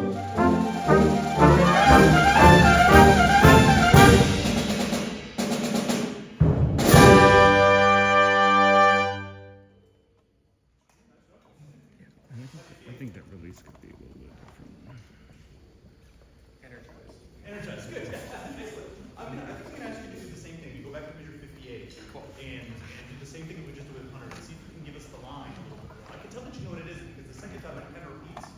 I think that release could be a little bit different. Energize, good. Excellent. I think I'm going to ask you to do the same thing. You go back to measure 58 and do the same thing that we just did with 100. See if you can give us the line. I can tell that you know what it is because the second time it kind of repeats.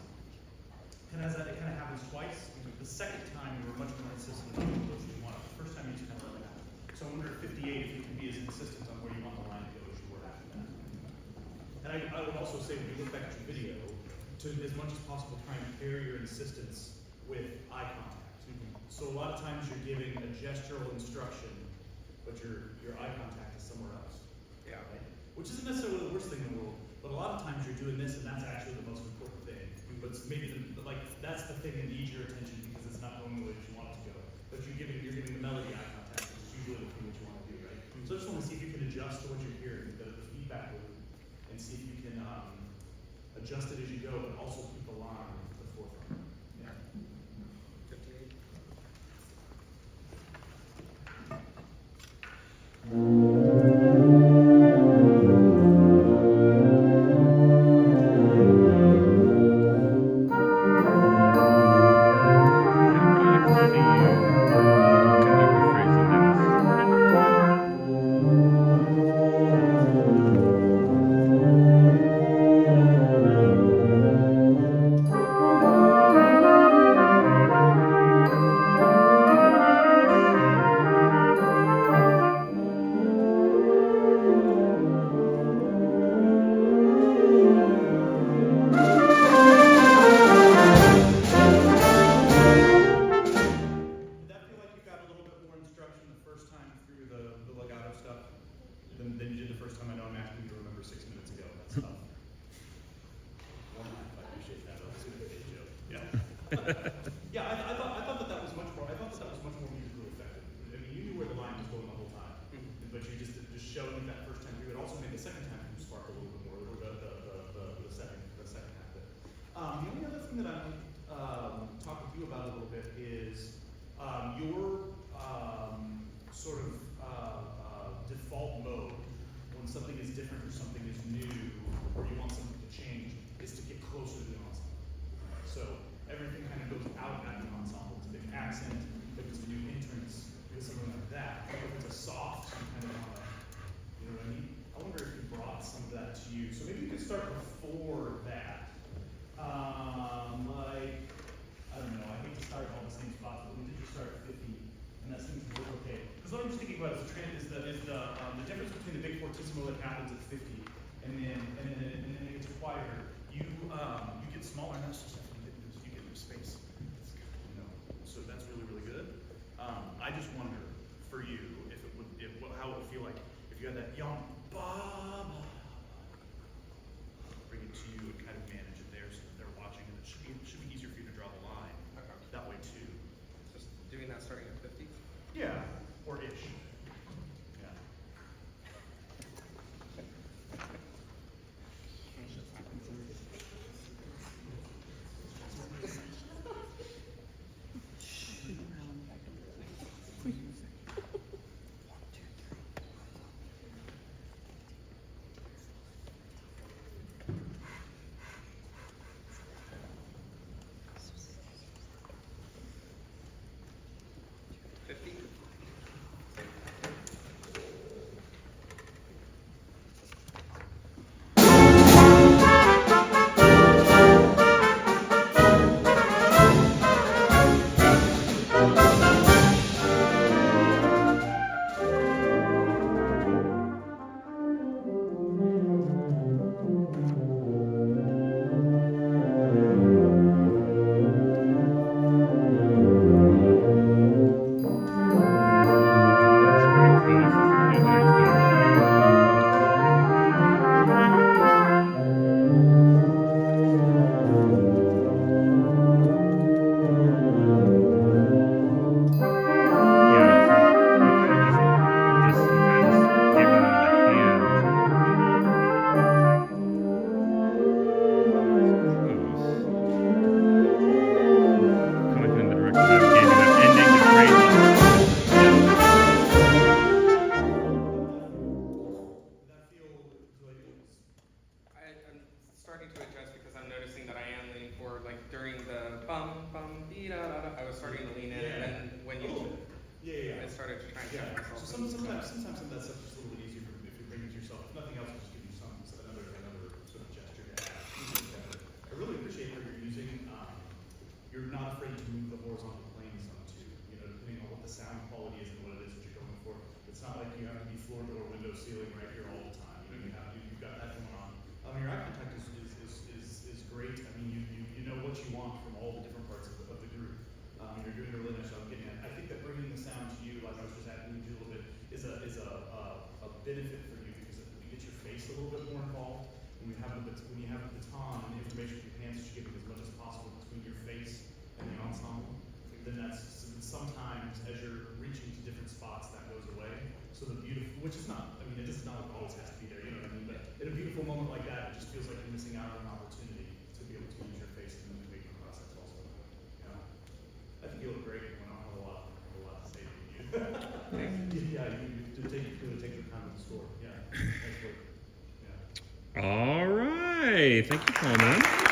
It kind of happens twice. The second time you were much more insistent on the close you want. The first time you just kind of let it happen. So I wonder at 58 if you can be as insistent on where you want the line to go as you were after that. And I would also say when you look back at your video, to as much as possible try and pair your insistence with eye contact. So a lot of times you're giving a gestural instruction, but your eye contact is somewhere else. Yeah. Right? Which isn't necessarily the worst thing in the world, but a lot of times you're doing this and that's actually the most important thing. But maybe that's the thing that needs your attention because it's not going the way that you want it to go. But you're giving the melody eye contact, which is usually the thing that you want to do, right? So I just want to see if you can adjust to what you're hearing, the feedback loop, and see if you can adjust it as you go, but also keep the line at the forefront. Yeah. 58. Than you did the first time. I know I'm asking you to remember 6 minutes ago. That's tough. One laugh, I appreciate that. That was a good joke. Yeah. Yeah, I thought that was much more. I thought that was much more musically effective. I mean, you knew where the line was going the whole time, but you just showed me that first time through. It also made the second time through spark a little bit more. The second half of it. The only other thing that I want to talk with you about a little bit is your sort of default mode when something is different or something is new or you want something to change is to get closer to the ensemble. So everything kind of goes out at the ensemble. It's a big accent. If it's a new entrance, it's something like that. If it's a soft, you kind of want to, you know what I mean? I wonder if you brought some of that to you. So maybe you could start before that. I don't know, I hate to start all the same spots, but we did just start at 50, and that seems to work okay. Because what I'm just thinking about is the difference between the big fortissimo that happens at 50 and then it gets quieter. You get smaller, and that's just you get new space. So that's really good. I just wonder for you how it would feel like if you had that young Bob, bring it to you and kind of manage it there so that they're watching, and it should be easier for you to draw the line that way too. Just doing that starting at 50? Yeah, or ish. Yeah. was starting to lean in, Yeah. and then when A you, little bit. Yeah. I started to try and Yeah, check myself. so sometimes some of that stuff is just a little bit easier if you bring it to yourself. If nothing else, just give you another sort of gesture to have. I really appreciate what you're using. You're not afraid to move the horizontal plane some too. You know, depending on what the sound quality is and what it is that you're going for. It's not like you have to be floor, door, window, ceiling right here all the time. You know, you've got that going on. Your eye contact is great. I mean, you know what you want from all the different parts of the group. You're doing a really nice job getting it. I think that bringing the sound to you, like I was just asking you to do a little bit, is a benefit for you because you get your face a little bit more involved. When you have the baton and the information in your hands, you're giving as much as possible between your face and the ensemble. Then sometimes as you're reaching to different spots, that goes away. So the beautiful, which is not, I mean, it does not always has to be there, you know what I mean? But in a beautiful moment like that, it just feels like you're missing out on an opportunity to be able to use your face in the making process also. You know? I think you look great when I don't have a lot to say to you. Yeah, you take your time with the score. Yeah, nice work. Yeah. All right. Thank you, Coleman.